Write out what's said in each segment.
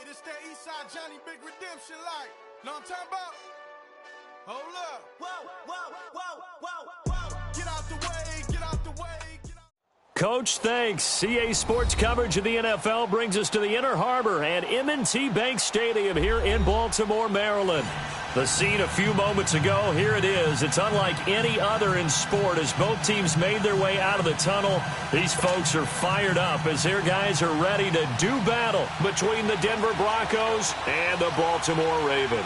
Hey, this that Eastside Johnny Big Redemption like. Know what I'm talking about? Hold up. Whoa, whoa, whoa, whoa, whoa. Get out the way, get out the way. Coach, thanks. CA Sports coverage of the NFL brings us to the Inner Harbor and M&T Bank Stadium here in Baltimore, Maryland. The scene a few moments ago, here it is. It's unlike any other in sport as both teams made their way out of the tunnel. These folks are fired up as their guys are ready to do battle between the Denver Broncos and the Baltimore Ravens.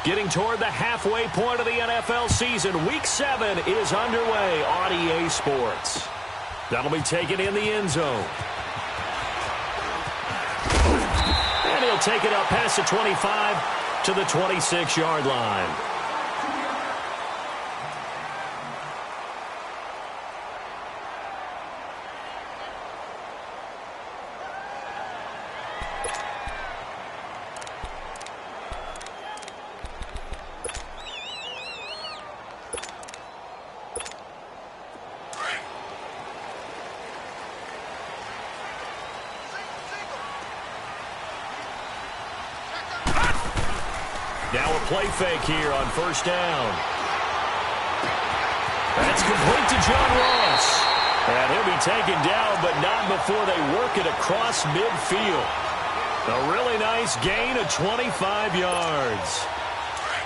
Getting toward the halfway point of the NFL season, Week 7 is underway on EA Sports. That'll be taken in the end zone. And he'll take it up past the 25 to the 26-yard line. Now a play fake here on first down. That's complete to John Ross. And he'll be taken down, but not before they work it across midfield. A really nice gain of 25 yards.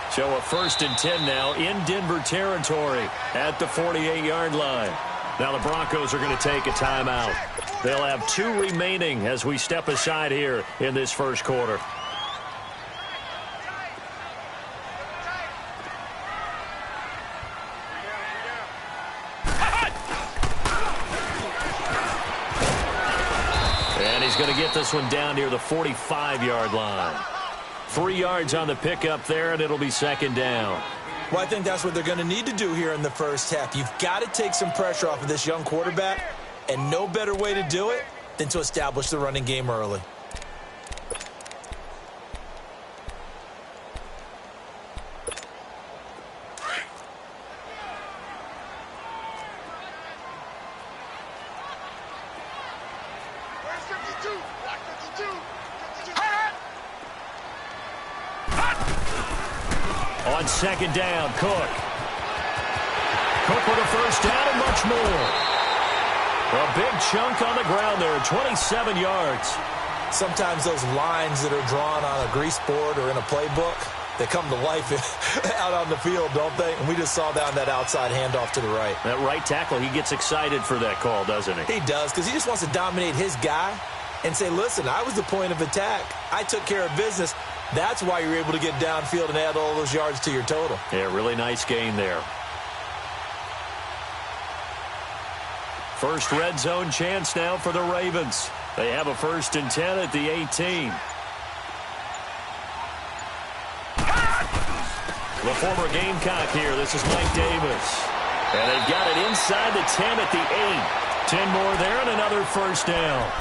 So a 1st and 10 now in Denver territory at the 48-yard line. Now the Broncos are going to take a timeout. They'll have 2 remaining as we step aside here in this first quarter. He's going to get this one down near the 45-yard line. 3 yards on the pickup there, and it'll be 2nd down. Well, I think that's what they're going to need to do here in the first half. You've got to take some pressure off of this young quarterback, and no better way to do it than to establish the running game early. On 2nd down, Cook. Cook with a 1st down and much more. A big chunk on the ground there, 27 yards. Sometimes those lines that are drawn on a grease board or in a playbook, they come to life out on the field, don't they? And we just saw down that outside handoff to the right. That right tackle, he gets excited for that call, doesn't he? He does, because he just wants to dominate his guy and say, listen, I was the point of attack. I took care of business. That's why you're able to get downfield and add all those yards to your total. Yeah, really nice gain there. First red zone chance now for the Ravens. They have a 1st and 10 at the 18. The former Gamecock here. This is Mike Davis. And they've got it inside the 10 at the 8. 10 more there and another 1st down.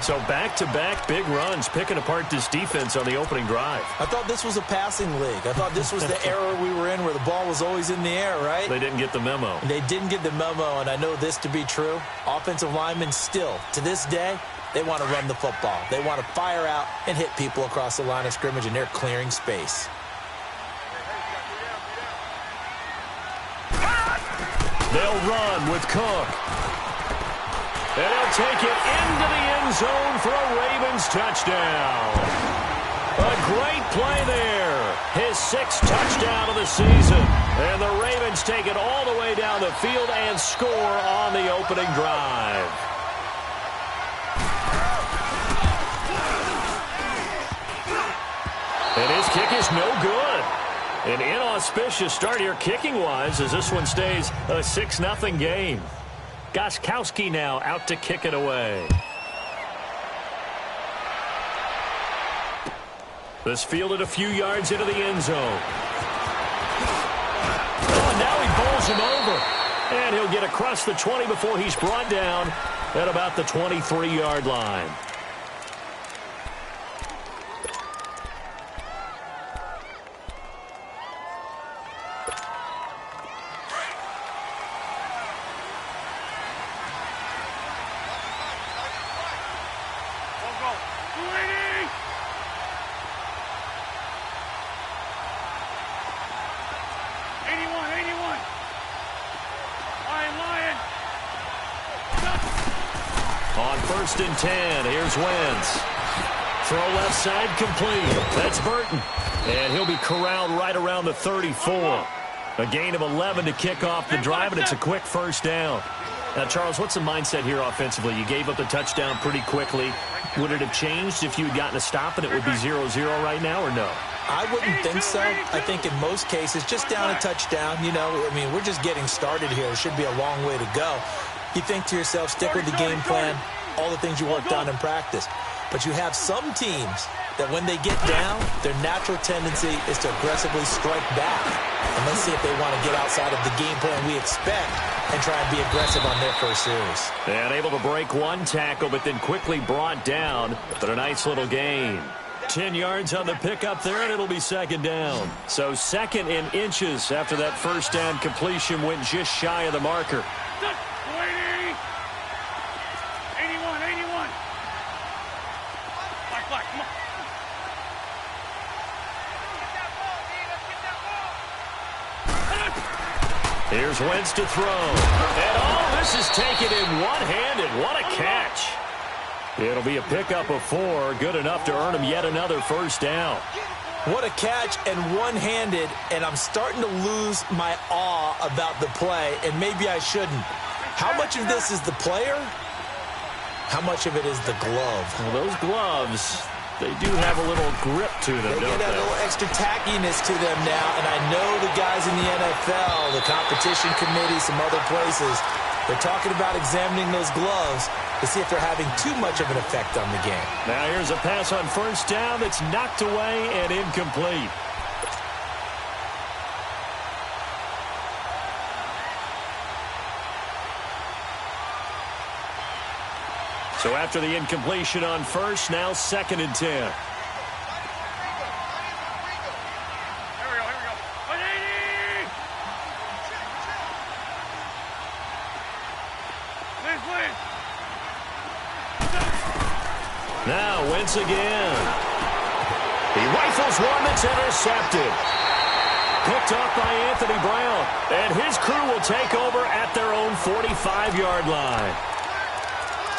So back-to-back big runs, picking apart this defense on the opening drive. I thought this was a passing league. I thought this was the era we were in where the ball was always in the air, right? They didn't get the memo. They didn't get the memo, and I know this to be true. Offensive linemen still, to this day, they want to run the football. They want to fire out and hit people across the line of scrimmage, and they're clearing space. They'll run with Cook. And he'll take it into the end zone for a Ravens touchdown. A great play there. His 6th touchdown of the season. And the Ravens take it all the way down the field and score on the opening drive. And his kick is no good. An inauspicious start here kicking-wise as this one stays a 6-0 game. Gostkowski now out to kick it away. This fielded a few yards into the end zone. Oh, and now he bowls him over. And he'll get across the 20 before he's brought down at about the 23-yard line. first and 10. Here's Wentz. Throw left side complete. That's Burton. And he'll be corralled right around the 34. A gain of 11 to kick off the drive, and it's a quick first down. Now, Charles, what's the mindset here offensively? You gave up the touchdown pretty quickly. Would it have changed if you had gotten a stop and it would be 0-0 right now, or no? I wouldn't think so. I think in most cases, just down a touchdown, we're just getting started here. It should be a long way to go. You think to yourself, stick with the game plan, all the things you worked on in practice. But you have some teams that when they get down, their natural tendency is to aggressively strike back. And let's see if they want to get outside of the game plan we expect and try and be aggressive on their first series. And able to break one tackle, but then quickly brought down. But a nice little gain. 10 yards on the pickup there, and it'll be second down. So second in inches after that first down completion went just shy of the marker. 81. Black, come on. Here's Wentz to throw. And this is taken in one-handed. What a catch. It'll be a pickup of 4. Good enough to earn him yet another first down. What a catch and one-handed, and I'm starting to lose my awe about the play, and maybe I shouldn't. How much of this is the player? How much of it is the glove? Well, those gloves, they do have a little grip to them, They don't get a little extra tackiness to them now, and I know the guys in the NFL, the competition committee, some other places, they're talking about examining those gloves to see if they're having too much of an effect on the game. Now here's a pass on first down that's knocked away and incomplete. So after the incompletion on first, now second and 10. Here we go. 180! Please. Now Wentz again. He rifles one that's intercepted. Picked off by Anthony Brown. And his crew will take over at their own 45-yard line.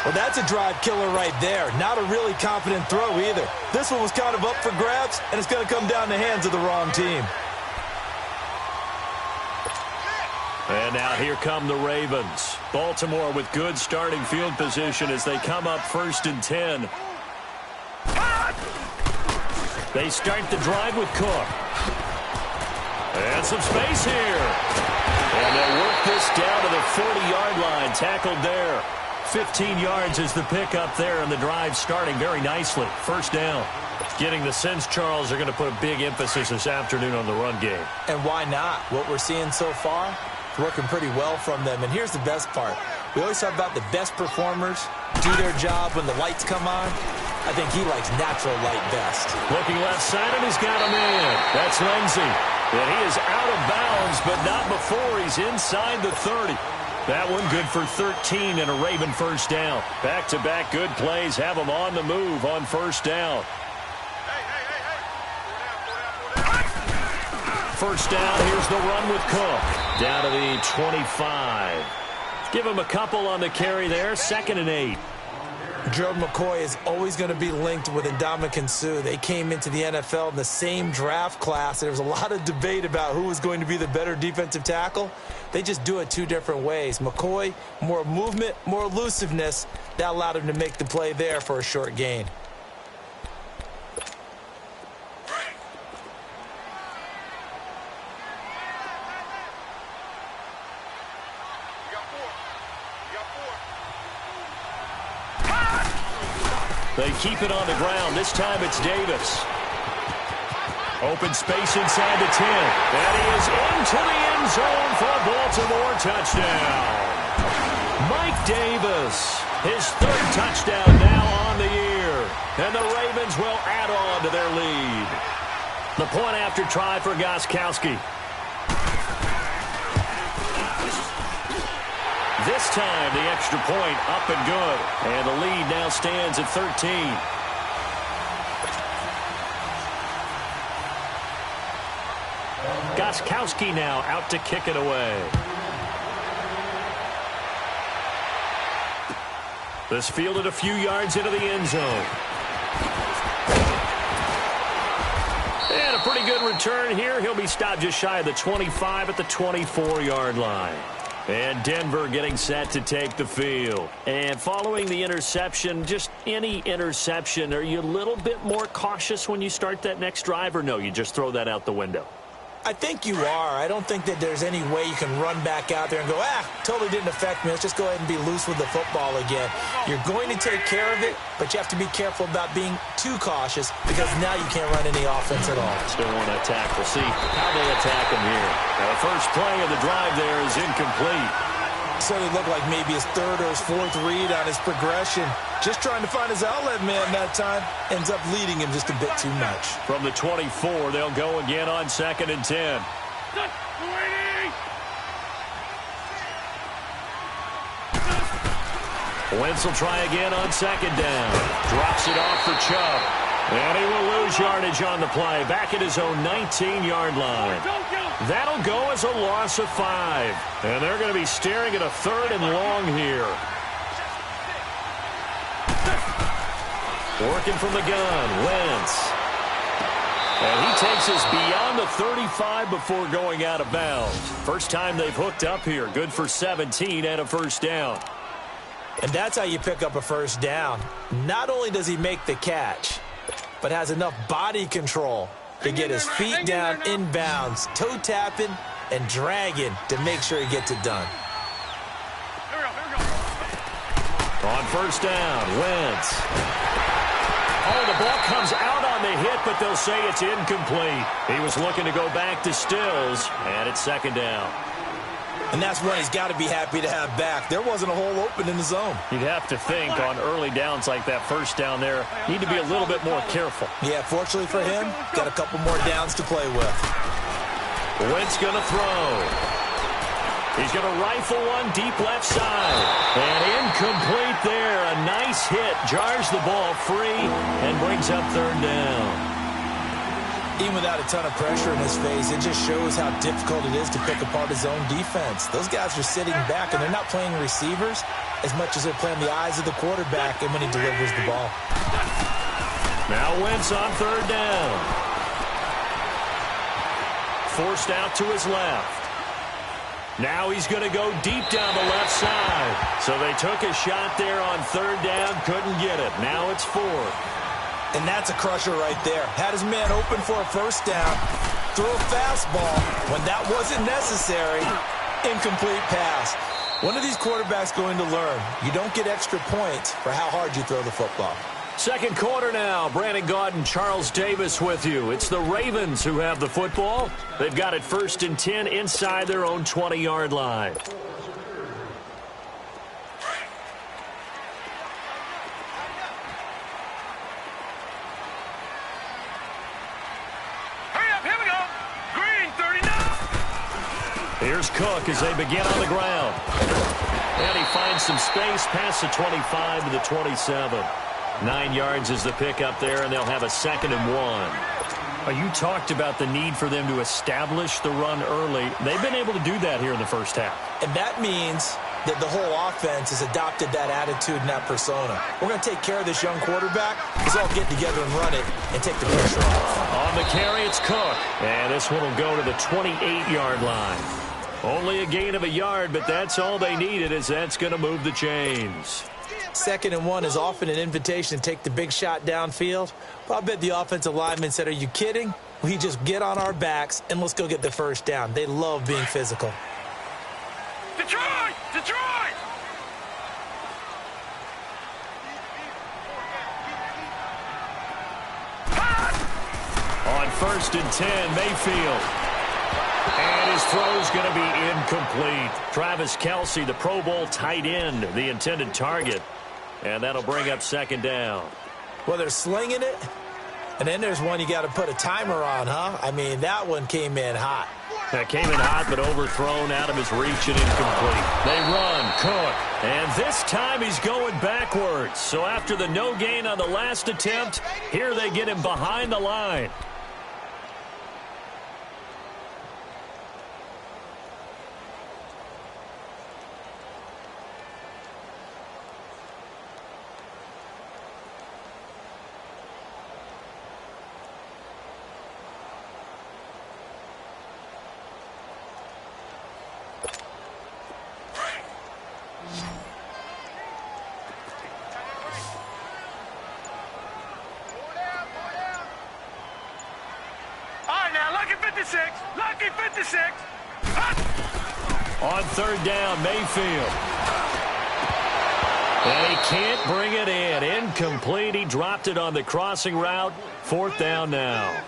Well, that's a drive killer right there. Not a really confident throw either. This one was kind of up for grabs, and it's going to come down the hands of the wrong team. And now here come the Ravens. Baltimore with good starting field position as they come up first and 10. They start the drive with Cook. And some space here. And they'll work this down to the 40-yard line. Tackled there. 15 yards is the pickup there, and the drive starting very nicely. First down. Getting the sense, Charles, are going to put a big emphasis this afternoon on the run game. And why not? What we're seeing so far, working pretty well from them. And here's the best part. We always talk about the best performers do their job when the lights come on. I think he likes natural light best. Looking left side, and he's got a man. That's Lindsey. And he is out of bounds, but not before he's inside the 30. That one good for 13 and a Raven first down. Back-to-back good plays have them on the move on first down. First down, here's the run with Cook. Down to the 25. Give him a couple on the carry there, 2nd and 8. Gerald McCoy is always going to be linked with Ndamukong Suh. They came into the NFL in the same draft class. There was a lot of debate about who was going to be the better defensive tackle. They just do it 2 different ways. McCoy, more movement, more elusiveness. That allowed him to make the play there for a short gain. They keep it on the ground. This time it's Davis. Open space inside the 10. And he is into the end zone for a Baltimore touchdown. Mike Davis, his 3rd touchdown now on the year. And the Ravens will add on to their lead. The point after try for Gostkowski. This time, the extra point up and good. And the lead now stands at 13. Gostkowski now out to kick it away. This fielded a few yards into the end zone. And a pretty good return here. He'll be stopped just shy of the 25 at the 24-yard line. And Denver getting set to take the field. And following the interception, just any interception, are you a little bit more cautious when you start that next drive, or no, you just throw that out the window? I think you are. I don't think that there's any way you can run back out there and go, totally didn't affect me. Let's just go ahead and be loose with the football again. You're going to take care of it, but you have to be careful about being too cautious because now you can't run any offense at all. Still want to attack. We'll see how they attack him here. Now, the first play of the drive there is incomplete. So it looked like maybe his third or his fourth read on his progression. Just trying to find his outlet man that time. Ends up leading him just a bit too much. From the 24, they'll go again on 2nd and 10. Wentz will try again on 2nd down. Drops it off for Chubb. And he will lose yardage on the play. Back at his own 19-yard line. That'll go as a loss of 5. And they're going to be staring at a 3rd and long here. Working from the gun, Wentz. And he takes us beyond the 35 before going out of bounds. First time they've hooked up here. Good for 17 and a first down. And that's how you pick up a first down. Not only does he make the catch, but has enough body control to get his feet down inbounds, toe tapping and dragging to make sure he gets it done. On first down, Wentz. Oh, the ball comes out on the hit, but they'll say it's incomplete. He was looking to go back to Stills, and it's 2nd down. And that's one he's got to be happy to have back. There wasn't a hole open in the zone. You'd have to think on early downs like that first down there, need to be a little bit more careful. Yeah, fortunately for him, got a couple more downs to play with. Wentz going to throw. He's going to rifle one deep left side. And incomplete there. A nice hit. Jars the ball free and brings up 3rd down. Even without a ton of pressure in his face, it just shows how difficult it is to pick apart his own defense. Those guys are sitting back, and they're not playing receivers as much as they're playing the eyes of the quarterback and when he delivers the ball. Now Wentz on 3rd down. Forced out to his left. Now he's going to go deep down the left side. So they took a shot there on 3rd down, couldn't get it. Now it's 4th. And that's a crusher right there. Had his man open for a first down. Throw a fastball when that wasn't necessary. Incomplete pass. One of these quarterbacks going to learn. You don't get extra points for how hard you throw the football. 2nd quarter now. Brandon Gaudin, Charles Davis with you. It's the Ravens who have the football. They've got it 1st and 10 inside their own 20-yard line. Here's Cook as they begin on the ground. And he finds some space past the 25 to the 27. 9 yards is the pickup there, and they'll have a 2nd and 1. You talked about the need for them to establish the run early. They've been able to do that here in the first half. And that means that the whole offense has adopted that attitude and that persona. We're going to take care of this young quarterback. Let's all get together and run it and take the pressure off. On the carry, it's Cook. And this one will go to the 28-yard line. Only a gain of a yard, but that's all they needed, as that's going to move the chains. 2nd and 1 is often an invitation to take the big shot downfield. But I bet the offensive lineman said, are you kidding? We just get on our backs and let's go get the first down. They love being physical. Detroit! Detroit! On 1st and 10, Mayfield. And his throw's going to be incomplete. Travis Kelce, the Pro Bowl tight end, the intended target. And that'll bring up 2nd down. Well, they're slinging it. And then there's one you got to put a timer on, huh? I mean, that one came in hot. That came in hot, but overthrown out of his reach and incomplete. They run, Cook. And this time he's going backwards. So after the no gain on the last attempt, here they get him behind the line. 56. Lucky 56. On third down, Mayfield. And he can't bring it in. Incomplete. He dropped it on the crossing route. Fourth down now.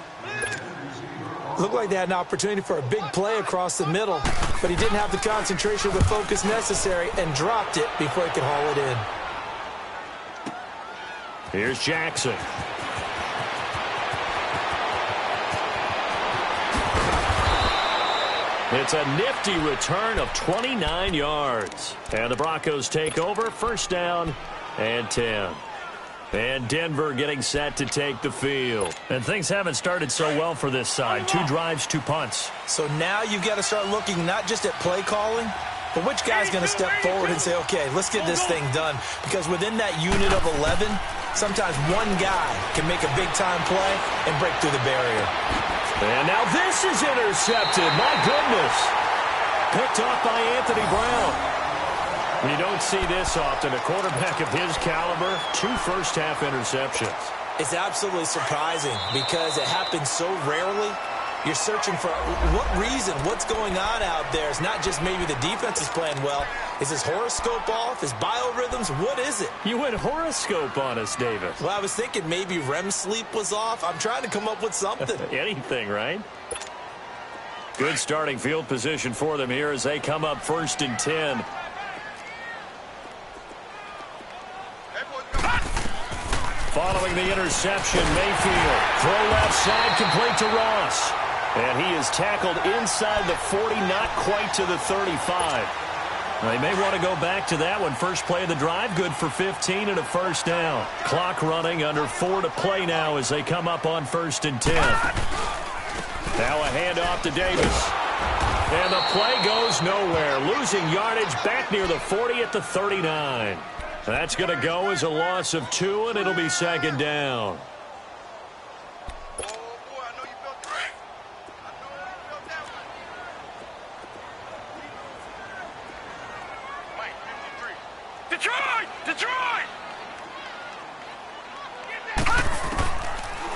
Looked like they had an opportunity for a big play across the middle, but he didn't have the concentration or the focus necessary and dropped it before he could haul it in. Here's Jackson. It's a nifty return of 29 yards. And the Broncos take over, first down and 10. And Denver getting set to take the field. And things haven't started so well for this side. 2 drives, 2 punts. So now you've got to start looking not just at play calling, but which guy's going to step forward and say, okay, let's get this thing done. Because within that unit of 11, sometimes one guy can make a big-time play and break through the barrier. And now this is intercepted. My goodness. Picked off by Anthony Brown. You don't see this often. A quarterback of his caliber, 2 first-half interceptions. It's absolutely surprising because it happens so rarely. You're searching for what reason, what's going on out there. It's not just maybe the defense is playing well. Is his horoscope off? His biorhythms? What is it? You went horoscope on us, Davis. Well, I was thinking maybe REM sleep was off. I'm trying to come up with something. Anything, right? Good starting field position for them here as they come up first and 10. Following the interception, Mayfield. Throw left side, complete to Ross. And he is tackled inside the 40, not quite to the 35. They may want to go back to that one. First play of the drive, good for 15 and a first down. Clock running, under 4 to play now as they come up on first and 10. Now a handoff to Davis. And the play goes nowhere. Losing yardage back near the 40 at the 39. That's going to go as a loss of 2, and it'll be second down. Detroit!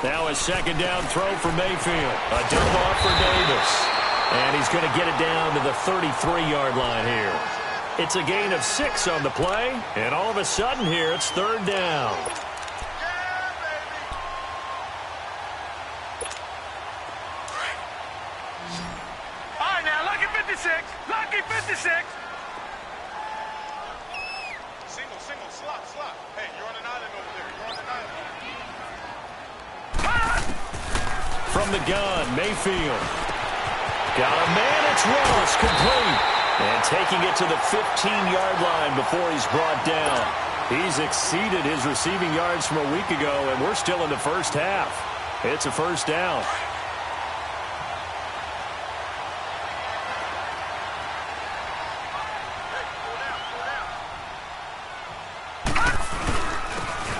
Now a second down throw for Mayfield. A dump off for Davis. And he's going to get it down to the 33-yard line here. It's a gain of 6 on the play, and all of a sudden here it's third down. All right, now, lucky 56. Lucky 56. Single, slot. Hey, you're on an island over there. You're on an island. From the gun, Mayfield. Got a man, it's Ross, complete. And taking it to the 15-yard line before he's brought down. He's exceeded his receiving yards from a week ago, and we're still in the first half. It's a first down.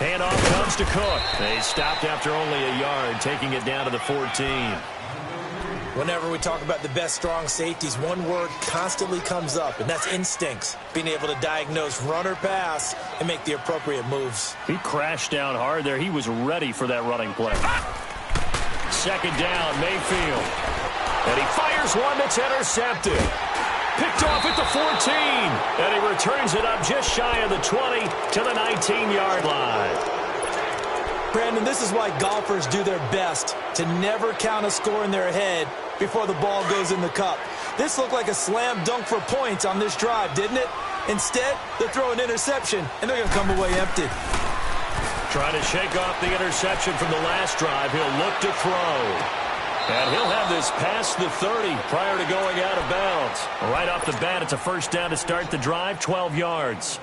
Handoff comes to Cook. They stopped after only a yard, taking it down to the 14. Whenever we talk about the best strong safeties, one word constantly comes up, and that's instincts. Being able to diagnose run or pass and make the appropriate moves. He crashed down hard there. He was ready for that running play. Second down, Mayfield. And he fires one that's intercepted. Picked off at the 14. And he returns it up just shy of the 20 to the 19-yard line. Brandon, this is why golfers do their best to never count a score in their head before the ball goes in the cup. This looked like a slam dunk for points on this drive, didn't it? Instead, they throw an interception, and they're going to come away empty. Trying to shake off the interception from the last drive. He'll look to throw. And he'll have this past the 30 prior to going out of bounds. Right off the bat, it's a first down to start the drive, 12 yards.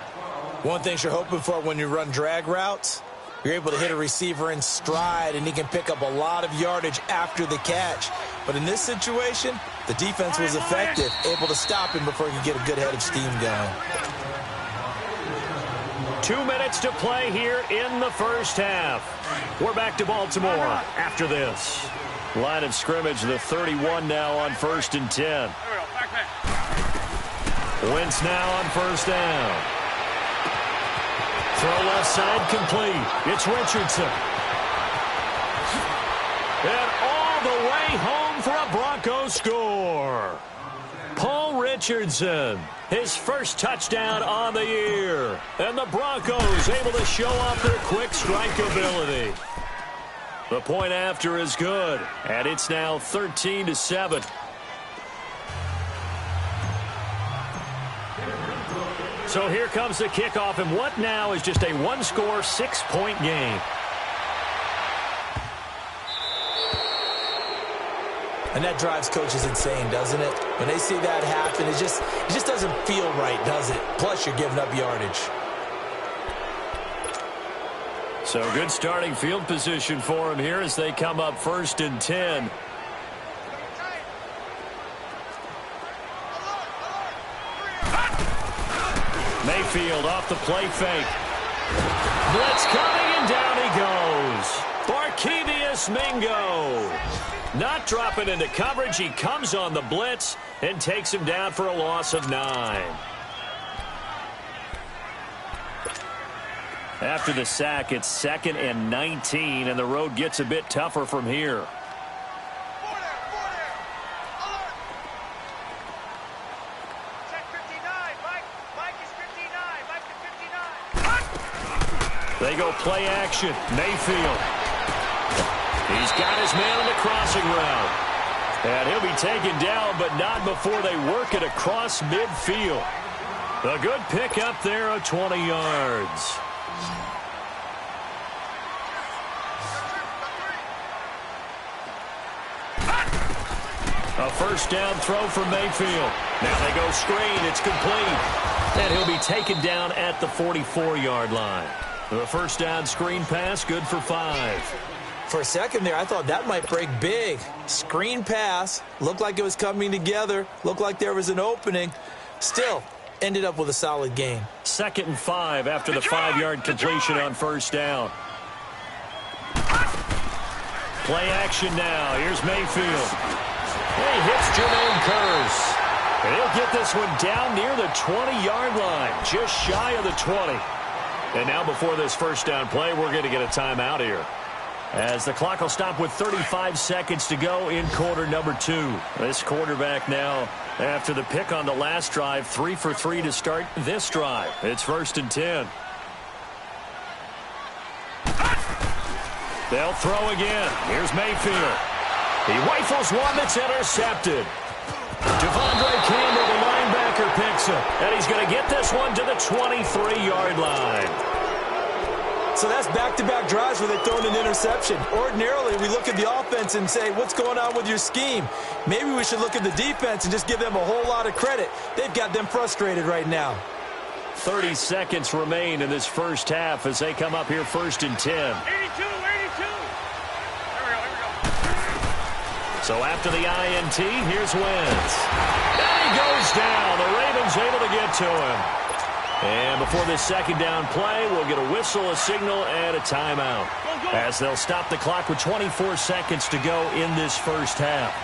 One thing you're hoping for when you run drag routes, you're able to hit a receiver in stride, and he can pick up a lot of yardage after the catch. But in this situation, the defense was effective, able to stop him before he could get a good head of steam going. 2 minutes to play here in the first half. We're back to Baltimore after this. Line of scrimmage, the 31 now on first and 10. Wentz now on first down. Throw left side complete. It's Richardson. And all the way home for a Broncos to score. Paul Richardson, his first touchdown on the year. And the Broncos able to show off their quick strike ability. The point after is good, and it's now 13-7. So here comes the kickoff, and what now is just a one-score, 6-point game. And that drives coaches insane, doesn't it? When they see that happen, it just doesn't feel right, does it? Plus, you're giving up yardage. So good starting field position for him here as they come up 1st and 10. Mayfield off the play fake. Blitz coming, and down he goes. Barkevious Mingo. Not dropping into coverage. He comes on the blitz and takes him down for a loss of 9. After the sack, it's 2nd and 19, and the road gets a bit tougher from here. They go play action. Mayfield. He's got his man on the crossing route. And he'll be taken down, but not before they work it across midfield. A good pickup there of 20 yards. A first down throw for Mayfield. Now they go screen. It's complete. And he'll be taken down at the 44-yard line. The first down screen pass, good for 5. For a second there, I thought that might break big. Screen pass. Looked like it was coming together. Looked like there was an opening. Still, ended up with a solid gain. 2nd and 5 after the 5-yard completion on first down. Play action now. Here's Mayfield. He hits Jermaine Kearse. And he'll get this one down near the 20-yard line, just shy of the 20. And now before this first down play, we're going to get a timeout here, as the clock will stop with 35 seconds to go in quarter number 2. This quarterback now, after the pick on the last drive, 3 for 3 to start this drive. It's 1st and 10. They'll throw again. Here's Mayfield. He rifles one that's intercepted. Devondre Campbell, the linebacker, picks him. And he's going to get this one to the 23-yard line. So that's back-to-back drives where they've thrown an interception. Ordinarily, we look at the offense and say, what's going on with your scheme? Maybe we should look at the defense and just give them a whole lot of credit. They've got them frustrated right now. 30 seconds remain in this first half as they come up here 1st and 10. 82. So after the INT, here's Wentz. And he goes down. The Ravens able to get to him. And before this second down play, we'll get a whistle, a signal, and a timeout, as they'll stop the clock with 24 seconds to go in this first half.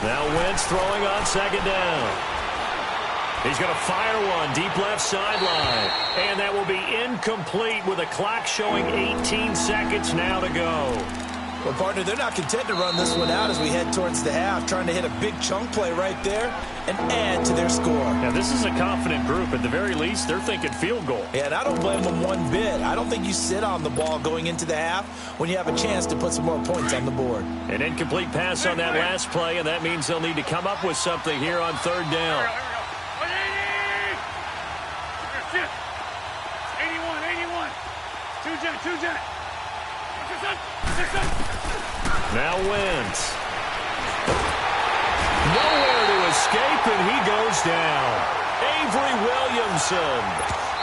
Now Wentz throwing on second down. He's going to fire one deep left sideline. And that will be incomplete with a clock showing 18 seconds now to go. Well, partner, they're not content to run this one out as we head towards the half, trying to hit a big chunk play right there and add to their score. Now, this is a confident group. At the very least, they're thinking field goal. Yeah, and I don't blame them one bit. I don't think you sit on the ball going into the half when you have a chance to put some more points on the board. An incomplete pass on that last play, and that means they'll need to come up with something here on third down. 2 jet. Now Wentz. Nowhere to escape, and he goes down. Avery Williamson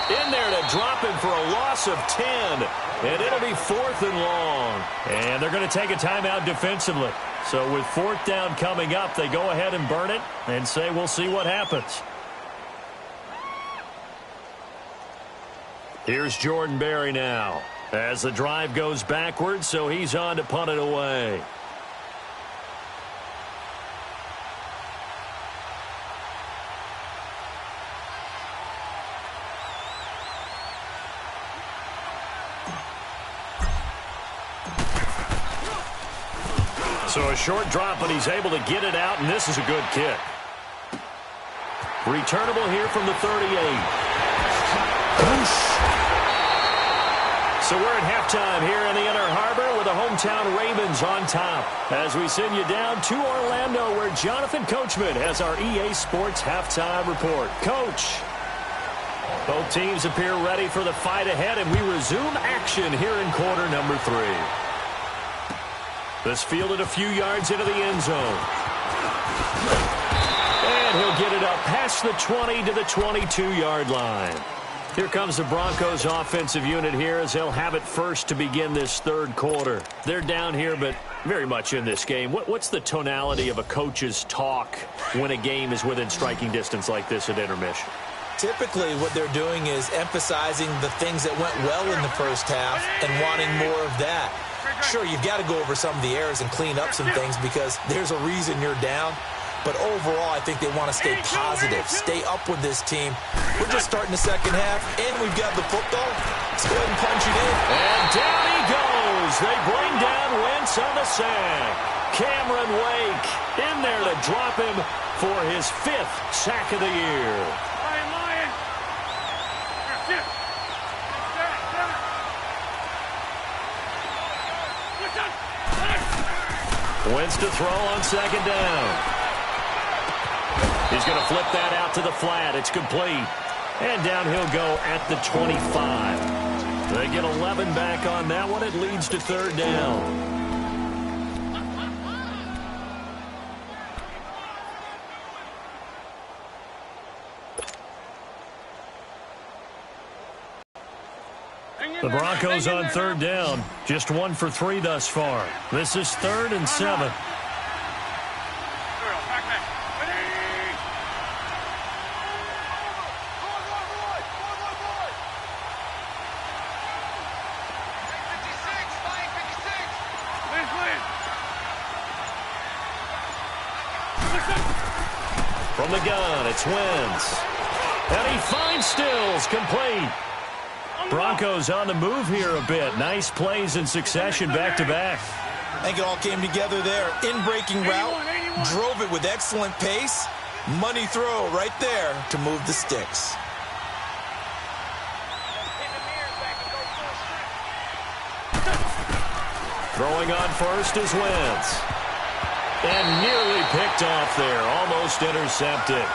in there to drop him for a loss of 10. And it'll be 4th and long. And they're going to take a timeout defensively. So with 4th down coming up, they go ahead and burn it and say we'll see what happens. Here's Jordan Berry now as the drive goes backwards, so he's on to punt it away. So a short drop, but he's able to get it out, and this is a good kick. Returnable here from the 38. So we're at halftime here in the Inner Harbor with the hometown Ravens on top. As we send you down to Orlando, where Jonathan Coachman has our EA Sports halftime report. Coach. Both teams appear ready for the fight ahead, and we resume action here in quarter number 3. This fielded a few yards into the end zone. And he'll get it up past the 20 to the 22-yard line. Here comes the Broncos offensive unit here as they'll have it first to begin this third quarter. They're down here, but very much in this game. What's the tonality of a coach's talk when a game is within striking distance like this at intermission? Typically, what they're doing is emphasizing the things that went well in the first half and wanting more of that. Sure, you've got to go over some of the errors and clean up some things because there's a reason you're down. But overall, I think they want to stay positive, stay up with this team. We're just starting the second half, and we've got the football. Let's go ahead and punch it in. And down he goes. They bring down Wentz on the sack. Cameron Wake in there to drop him for his 5th sack of the year. Wentz to throw on second down. He's going to flip that out to the flat. It's complete. And down he'll go at the 25. They get 11 back on that one. It leads to third down. The Broncos on third down. Just 1 for 3 thus far. This is 3rd and 7. From the gun, it's Wentz. And he finds Stills, complete. Broncos on the move here a bit. Nice plays in succession back-to-back. I think it all came together there. In-breaking route, drove it with excellent pace. Money throw right there to move the sticks. Throwing on first is Wentz. And nearly picked off there. Almost intercepted.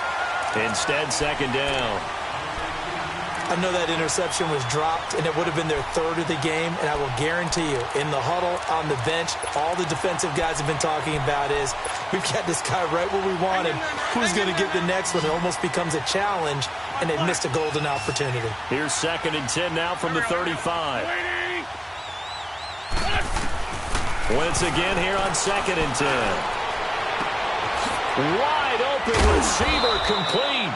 Instead, second down. I know that interception was dropped, and it would have been their 3rd of the game, and I will guarantee you, in the huddle, on the bench, all the defensive guys have been talking about is, we've got this guy right where we want him. Who's going to get the next one? It almost becomes a challenge, and they've missed a golden opportunity. Here's 2nd and 10 now from the 35. Wentz again here on 2nd and 10. Wide open receiver, complete.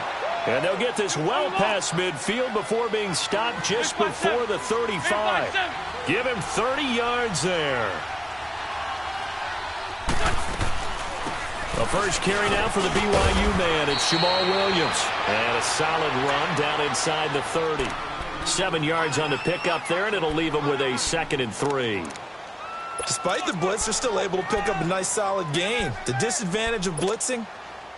And they'll get this well past midfield before being stopped just before the 35. Give him 30 yards there. The first carry now for the BYU man. It's Jamal Williams. And a solid run down inside the 30. 7 yards on the pickup there, and it'll leave him with a 2nd and 3. Despite the blitz, they're still able to pick up a nice, solid gain. The disadvantage of blitzing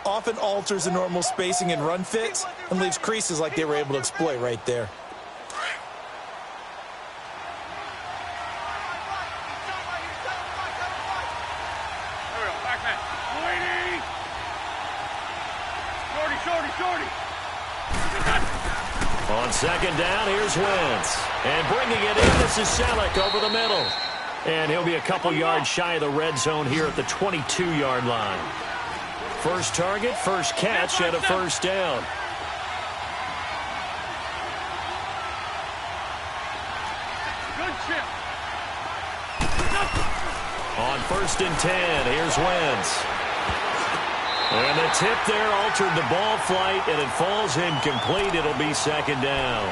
often alters the normal spacing and run fits and leaves creases like they were able to exploit right there. On second down, here's Wentz. And bringing it in, this is Selleck over the middle. And he'll be a couple yards shy of the red zone here at the 22-yard line. First target, first catch, and a first down. Good chip. On 1st and 10, here's Wentz. And the tip there altered the ball flight, and it falls incomplete. It'll be 2nd down.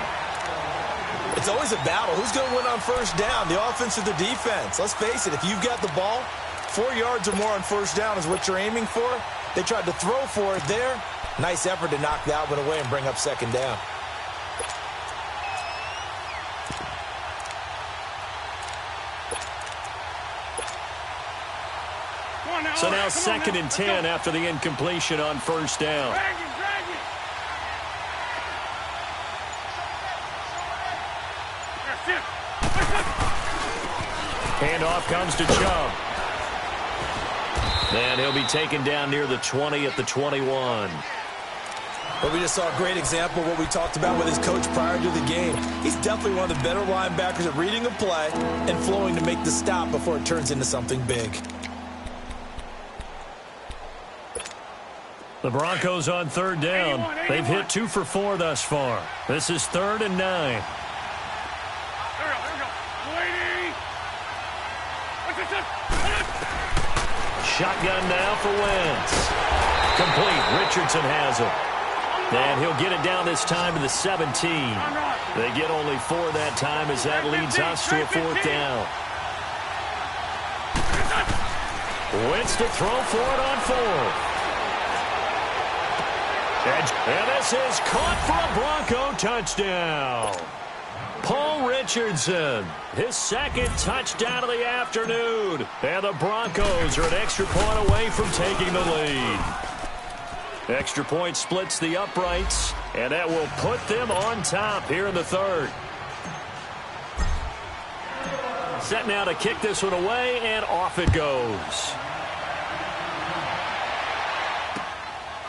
It's always a battle. Who's going to win on first down, the offense or the defense? Let's face it, if you've got the ball, 4 yards or more on first down is what you're aiming for. They tried to throw for it there. Nice effort to knock that one away and bring up 2nd down. So now 2nd and 10 after the incompletion on first down. Handoff comes to Chubb. And he'll be taken down near the 20 at the 21. But we just saw a great example of what we talked about with his coach prior to the game. He's definitely one of the better linebackers at reading a play and flowing to make the stop before it turns into something big. The Broncos on 3rd down. They've hit 2 for 4 thus far. This is 3rd and 9. Shotgun now for Wentz. Complete. Richardson has it. And he'll get it down this time to the 17. They get only 4 that time as that leads us to a 4th down. Wentz to throw for it on 4th. And this is caught for a Bronco touchdown. Paul Richardson, his 2nd touchdown of the afternoon. And the Broncos are an extra point away from taking the lead. Extra point splits the uprights, and that will put them on top here in the 3rd. Set now to kick this one away, and off it goes.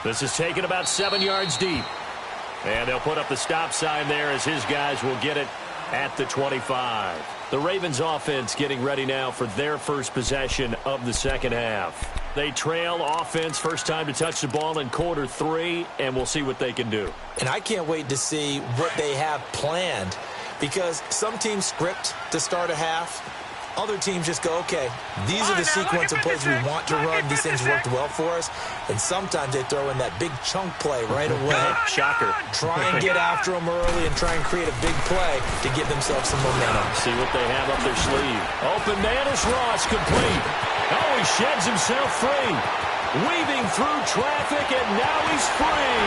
This is taken about 7 yards deep. And they'll put up the stop sign there as his guys will get it at the 25. The Ravens offense getting ready now for their first possession of the second half. They trail offense, first time to touch the ball in quarter 3, and we'll see what they can do. And I can't wait to see what they have planned, because some teams script to start a half. Other teams just go, okay, these are the sequence of plays we want to run. These things worked well for us. And sometimes they throw in that big chunk play right away. Shocker. Try and get after them early and try and create a big play to give themselves some momentum. See what they have up their sleeve. Open man is Ross, complete. Oh, he sheds himself free. Weaving through traffic, and now he's free.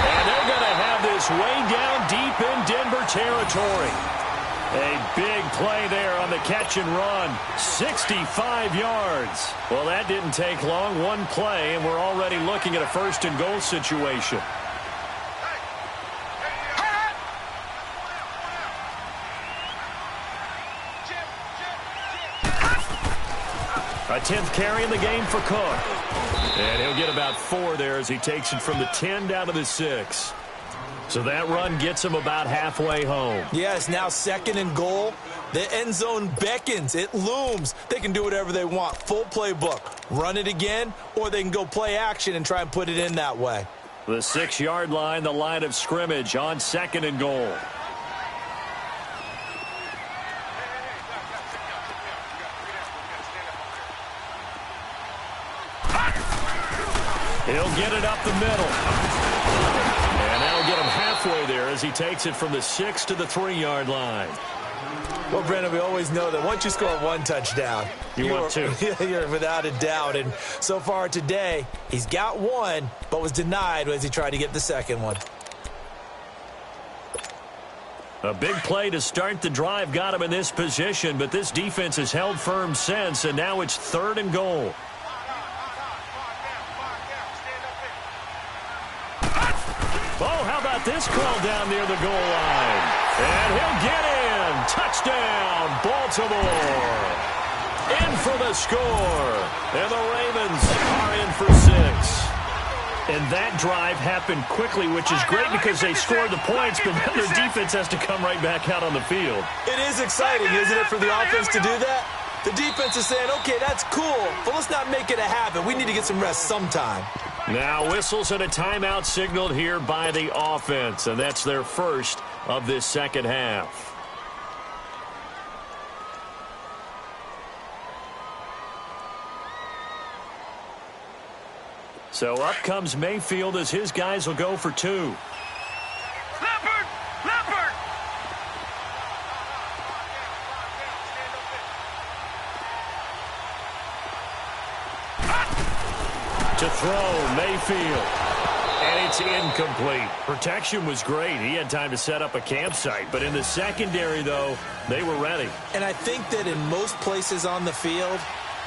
And they're going to have this way down deep in Denver territory. A big play there on the catch and run. 65 yards. Well, that didn't take long. One play, and we're already looking at a 1st and goal situation. A 10th carry in the game for Cook. And he'll get about 4 there as he takes it from the 10 down to the 6. So that run gets him about halfway home. Yes, now 2nd and goal. The end zone beckons. It looms. They can do whatever they want. Full playbook. Run it again, or they can go play action and try and put it in that way. The 6-yard line, the line of scrimmage on 2nd and goal. He'll get it up the middle. And that'll get him halfway there as he takes it from the 6 to the 3-yard line. Well, Brendan, we always know that once you score 1 touchdown, you want 2. You're without a doubt. And so far today, he's got 1, but was denied as he tried to get the 2nd one. A big play to start the drive got him in this position, but this defense has held firm since, and now it's 3rd and goal. Oh, how about this call down near the goal line? And he'll get in. Touchdown, Baltimore. In for the score. And the Ravens are in for 6. And that drive happened quickly, which is great because they scored the points, but then their defense has to come right back out on the field. It is exciting, isn't it, for the offense to do that? The defense is saying, okay, that's cool, but let's not make it a habit. We need to get some rest sometime. Now whistles and a timeout signaled here by the offense, and that's their first of this second half. So up comes Mayfield as his guys will go for 2. To throw, Mayfield. And it's incomplete. Protection was great. He had time to set up a campsite. But in the secondary, though, they were ready. And I think that in most places on the field,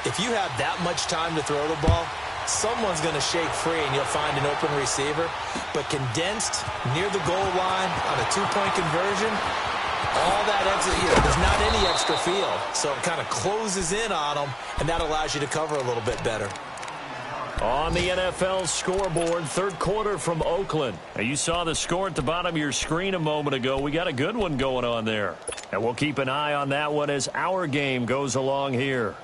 If you have that much time to throw the ball, someone's going to shake free and you'll find an open receiver. But condensed near the goal line on a two-point conversion, all that extra, there's not any extra field. So it kind of closes in on them, and that allows you to cover a little bit better. On the NFL scoreboard, third quarter from Oakland. Now, you saw the score at the bottom of your screen a moment ago. We got a good one going on there. And we'll keep an eye on that one as our game goes along here.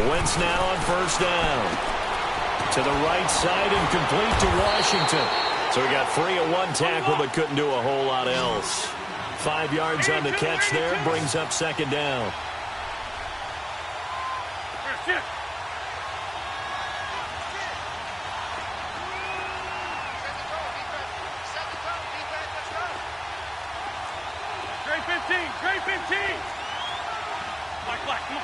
Wentz now on first down. To the right side and complete to Washington. So he got free of one tackle but couldn't do a whole lot else. 5 yards on the catch there, brings up second down. Great 15, great 15. Black, come on.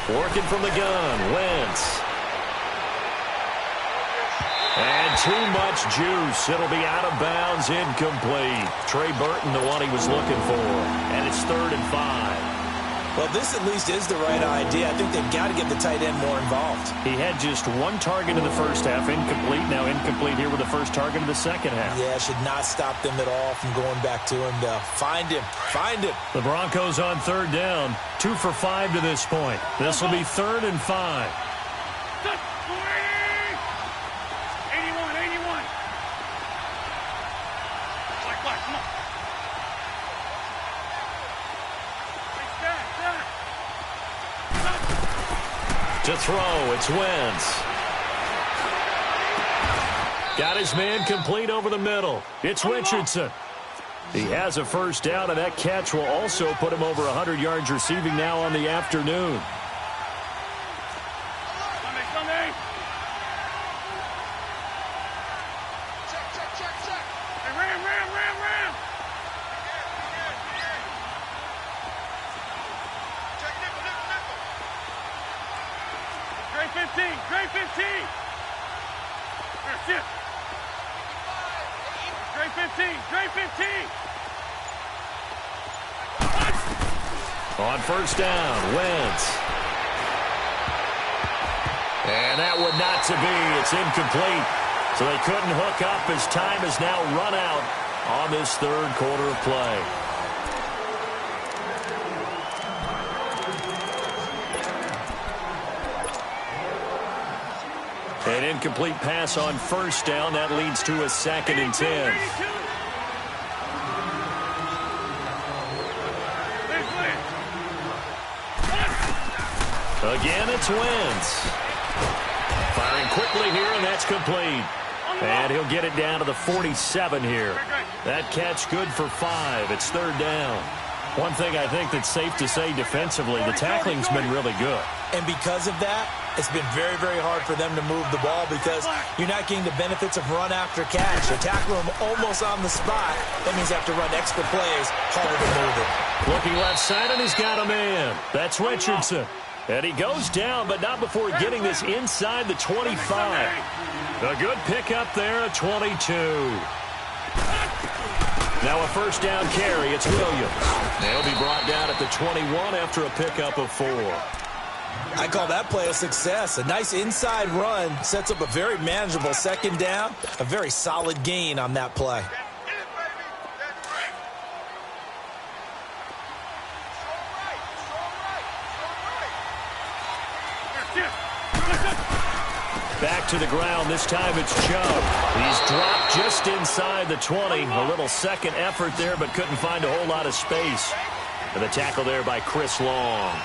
Working from the gun, Wentz. And too much juice. It'll be out of bounds, incomplete. Trey Burton, the one he was looking for. And it's 3rd and 5. Well, this at least is the right idea. I think they've got to get the tight end more involved. He had just one target in the first half, incomplete. Now incomplete here with the first target of the second half. Yeah, should not stop them at all from going back to him to find him. Find him. The Broncos on third down. 2 for 5 to this point. This will be 3rd and 5. 81. Black, come on. To throw, it's Wentz. Got his man complete over the middle. It's Richardson. He has a first down, and that catch will also put him over 100 yards receiving now on the afternoon. Sunday. Check. Hey, ram. Check nickel. Great 15. That's it. Great 15. On first down, Wentz. And that would not to be. It's incomplete. So they couldn't hook up as time has now run out on this third quarter of play. An incomplete pass on first down. That leads to a 2nd and 10. Again, it's Wentz. Firing quickly here, and that's complete. And he'll get it down to the 47 here. That catch good for 5. It's 3rd down. One thing I think that's safe to say defensively, the tackling's been really good. And because of that, it's been very, very hard for them to move the ball because you're not getting the benefits of run after catch. You tackle them almost on the spot. That means you have to run extra plays, harder to move it. Looking left side, and he's got a man. That's Richardson. And he goes down, but not before getting this inside the 25. A good pickup there at 22. Now a first down carry. It's Williams. They'll be brought down at the 21 after a pickup of 4. I call that play a success. A nice inside run sets up a very manageable second down. A very solid gain on that play. Back to the ground. This time it's Chubb. He's dropped just inside the 20. A little second effort there, but couldn't find a whole lot of space. And the tackle there by Chris Long.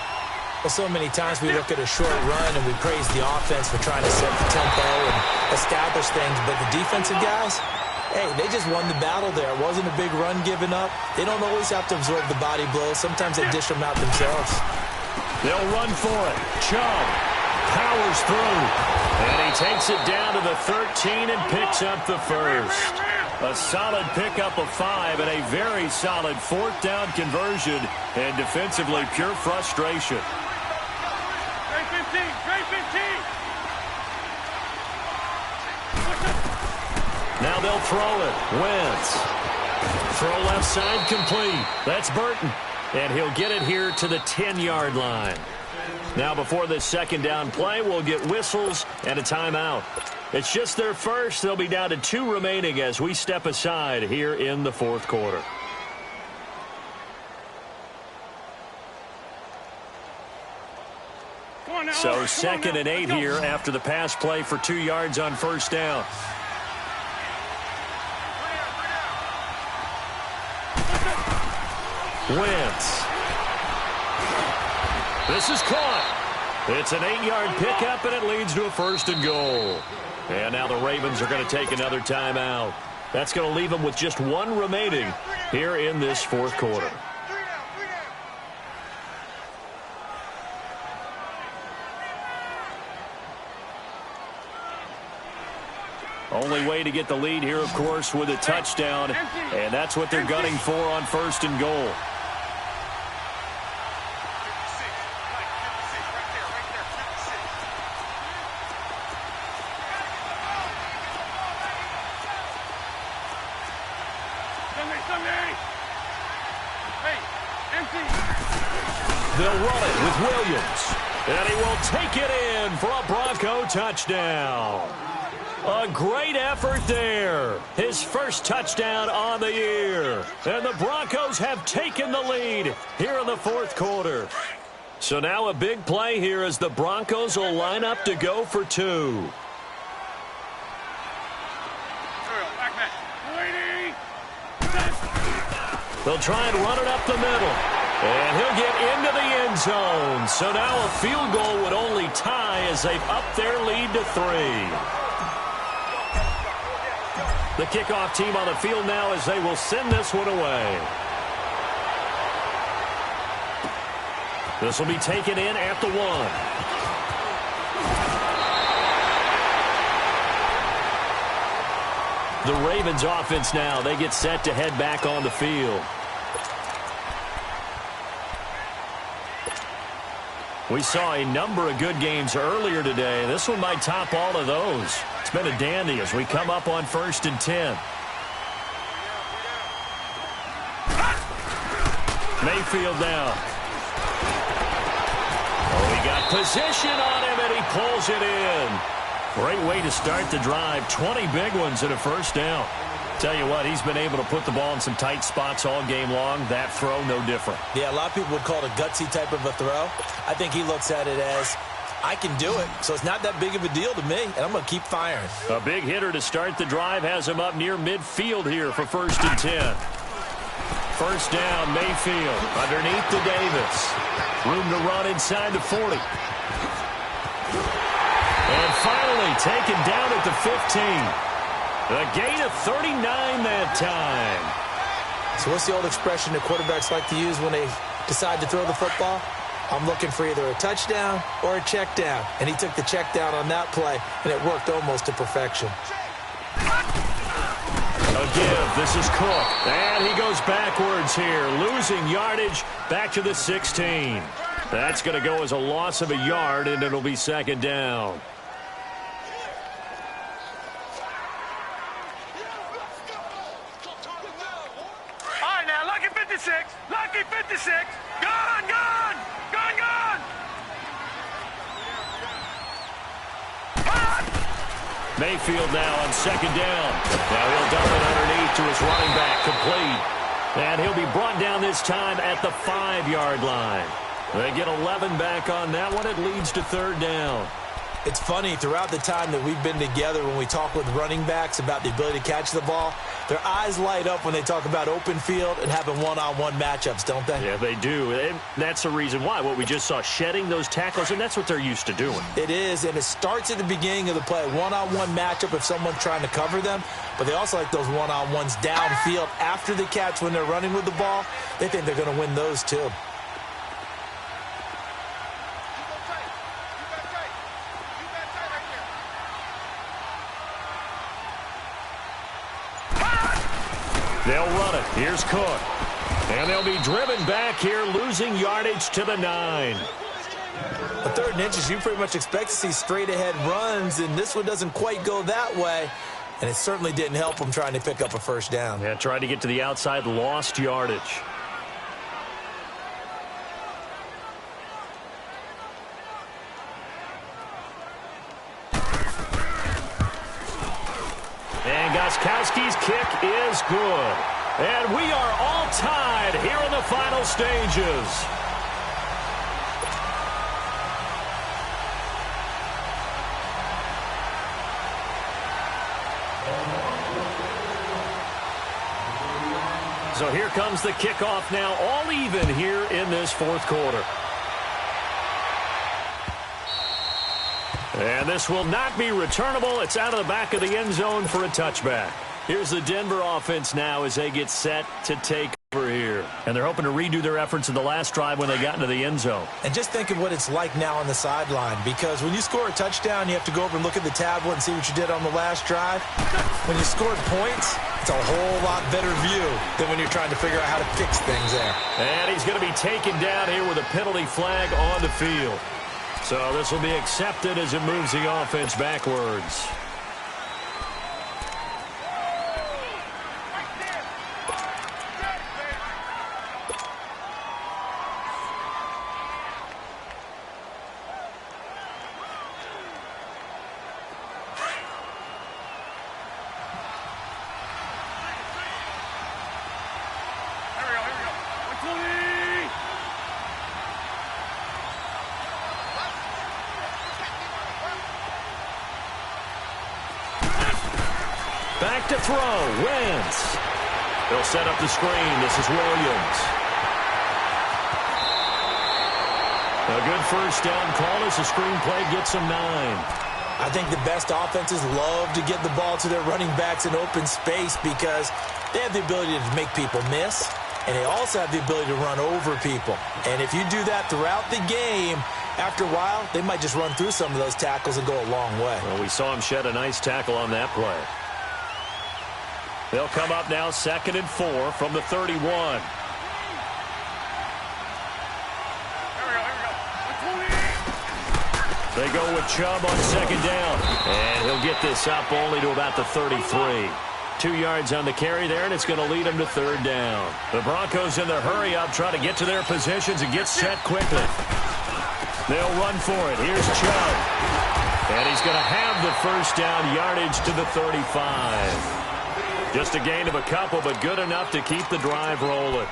Well, so many times we look at a short run and we praise the offense for trying to set the tempo and establish things. But the defensive guys, hey, they just won the battle there. It wasn't a big run given up. They don't always have to absorb the body blows. Sometimes they dish them out themselves. They'll run for it. Chubb powers through. And he takes it down to the 13 and picks up the first. A solid pickup of 5 and a very solid fourth down conversion, and defensively pure frustration. Trey 15, Trey 15. Now they'll throw it. Wentz. Throw left side complete. That's Burton. And he'll get it here to the 10-yard line. Now before this second down play, we'll get whistles and a timeout. It's just their first. They'll be down to 2 remaining as we step aside here in the fourth quarter. So 2nd and 8 here after the pass play for 2 yards on first down. Wentz. This is caught. It's an 8-yard pickup, and it leads to a 1st and goal. And now the Ravens are going to take another timeout. That's going to leave them with just 1 remaining here in this fourth quarter. Only way to get the lead here, of course, with a touchdown, and that's what they're gunning for on 1st and goal. They'll run it with Williams, and he will take it in for a Bronco touchdown. A great effort there. His first touchdown on the year. And the Broncos have taken the lead here in the fourth quarter. So now a big play here as the Broncos will line up to go for 2. They'll try and run it up the middle. And he'll get into the end zone. So now a field goal would only tie as they've upped their lead to 3. The kickoff team on the field now as they will send this one away. This will be taken in at the 1. The Ravens offense now, they get set to head back on the field. We saw a number of good games earlier today. This one might top all of those. It's been a dandy as we come up on 1st and 10. Mayfield now. Oh, he got position on him, and he pulls it in. Great way to start the drive. 20 big ones and a 1st down. Tell you what, he's been able to put the ball in some tight spots all game long. That throw, no different. Yeah, a lot of people would call it a gutsy type of a throw. I think he looks at it as, I can do it, so it's not that big of a deal to me, and I'm going to keep firing. A big hitter to start the drive has him up near midfield here for 1st and 10. 1st down, Mayfield underneath to Davis. Room to run inside the 40. And finally taken down at the 15. A gain of 39 that time. So what's the old expression that quarterbacks like to use when they decide to throw the football? I'm looking for either a touchdown or a check down. And he took the check down on that play, and it worked almost to perfection. A give. This is Cook. And he goes backwards here, losing yardage back to the 16. That's going to go as a loss of a yard, and it'll be 2nd down. Lucky 56. Gone, gone, gone, gone. Mayfield now on 2nd down. Now he'll dump it underneath to his running back, complete. And he'll be brought down this time at the 5-yard line. They get 11 back on that one. It leads to 3rd down. It's funny, throughout the time that we've been together, when we talk with running backs about the ability to catch the ball, their eyes light up when they talk about open field and having one-on-one matchups, don't they? Yeah, they do. And that's the reason why. What we just saw, shedding those tackles, and that's what they're used to doing. It is, and it starts at the beginning of the play. One-on-one matchup if someone's trying to cover them, but they also like those one-on-ones downfield after the catch when they're running with the ball. They think they're going to win those too. They'll run it. Here's Cook. And they'll be driven back here, losing yardage to the 9. A 3rd and inches, you pretty much expect to see straight-ahead runs, and this one doesn't quite go that way. And it certainly didn't help them trying to pick up a first down. Yeah, tried to get to the outside, lost yardage. And Gostkowski's kick is good. And we are all tied here in the final stages. So here comes the kickoff now, all even here in this 4th quarter. And this will not be returnable. It's out of the back of the end zone for a touchback. Here's the Denver offense now as they get set to take over here. And they're hoping to redo their efforts in the last drive when they got into the end zone. And just think of what it's like now on the sideline, because when you score a touchdown, you have to go over and look at the tablet and see what you did on the last drive. When you scored points, it's a whole lot better view than when you're trying to figure out how to fix things there. And he's going to be taken down here with a penalty flag on the field. So this will be accepted as it moves the offense backwards. Back to throw. Wentz. They'll set up the screen. This is Williams. A good first down call as the screenplay gets them 9. I think the best offenses love to get the ball to their running backs in open space because they have the ability to make people miss, and they also have the ability to run over people. And if you do that throughout the game, after a while, they might just run through some of those tackles and go a long way. Well, we saw him shed a nice tackle on that play. They'll come up now 2nd and 4 from the 31. They go with Chubb on 2nd down. And he'll get this up only to about the 33. 2 yards on the carry there, and it's going to lead them to 3rd down. The Broncos in their hurry-up try to get to their positions and get set quickly. They'll run for it. Here's Chubb. And he's going to have the first down, yardage to the 35. Just a gain of a couple, but good enough to keep the drive rolling.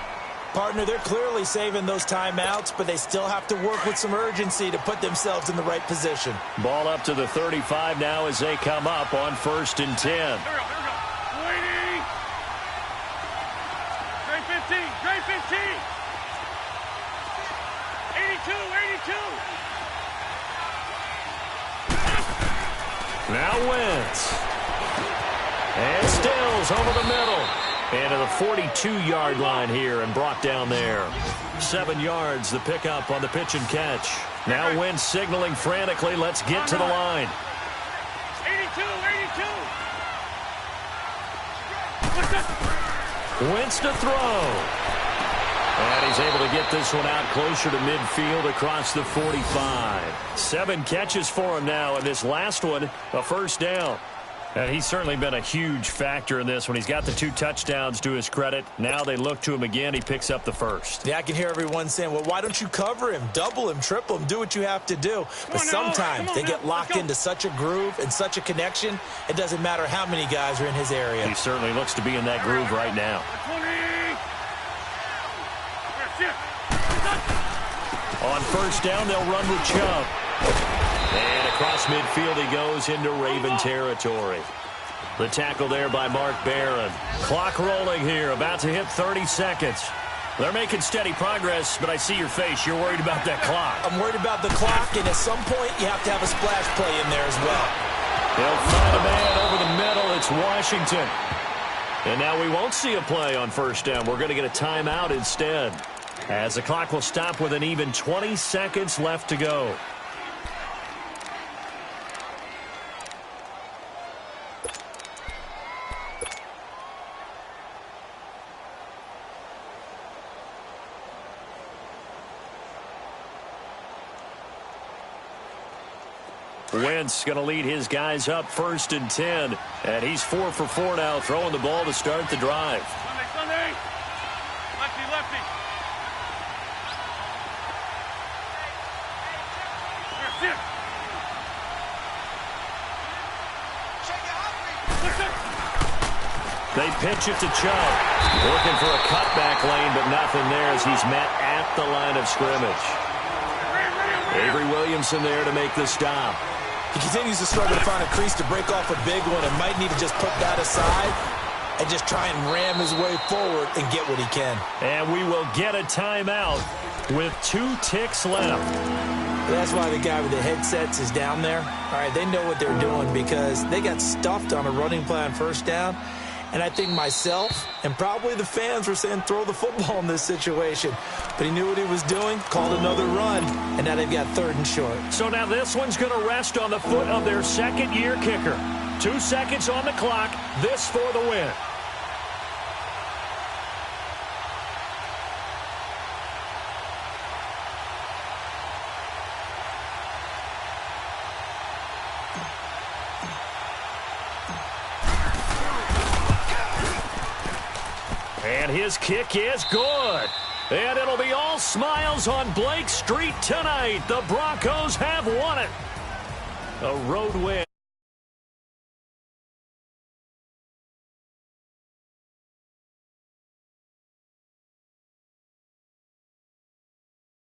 Partner, they're clearly saving those timeouts, but they still have to work with some urgency to put themselves in the right position. Ball up to the 35 now as they come up on 1st and 10. Here we go. Waiting. Trey 15. Trey 15. 82. Now Wentz. And Stills over the middle. And to the 42-yard line here and brought down there. 7 yards, the pickup on the pitch and catch. Now Wentz signaling frantically, let's get to the line. 82. Wentz to throw. And he's able to get this one out closer to midfield across the 45. 7 catches for him now, and this last one, a first down. And he's certainly been a huge factor in this when he's got the 2 touchdowns to his credit. Now they look to him again. He picks up the first. Yeah, I can hear everyone saying, well, why don't you cover him, double him, triple him, do what you have to do. But sometimes they get locked into such a groove and such a connection, it doesn't matter how many guys are in his area. He certainly looks to be in that groove right now. On first down, they'll run with Chubb. And across midfield he goes into Raven territory. The tackle there by Mark Barron. Clock rolling here, about to hit 30 seconds. They're making steady progress, but I see your face. You're worried about that clock. I'm worried about the clock, and at some point you have to have a splash play in there as well. They'll find a man over the middle. It's Washington. And now we won't see a play on first down. We're going to get a timeout instead, as the clock will stop with an even 20 seconds left to go. Wentz going to lead his guys up 1st and 10. And he's 4 for 4 now, throwing the ball to start the drive. Sunday. Lefty. They pitch it to Chubb. Looking for a cutback lane, but nothing there as he's met at the line of scrimmage. Avery Williamson there to make the stop. He continues to struggle to find a crease to break off a big one and might need to just put that aside and just try and ram his way forward and get what he can. And we will get a timeout with 2 ticks left. That's why the guy with the headsets is down there. All right, they know what they're doing because they got stuffed on a running play on 1st down. And I think myself and probably the fans were saying throw the football in this situation. But he knew what he was doing, called another run, and now they've got 3rd and short. So now this one's going to rest on the foot of their 2nd-year kicker. 2 seconds on the clock. This for the win. And his kick is good. And it'll be all smiles on Blake Street tonight. The Broncos have won it. A road win.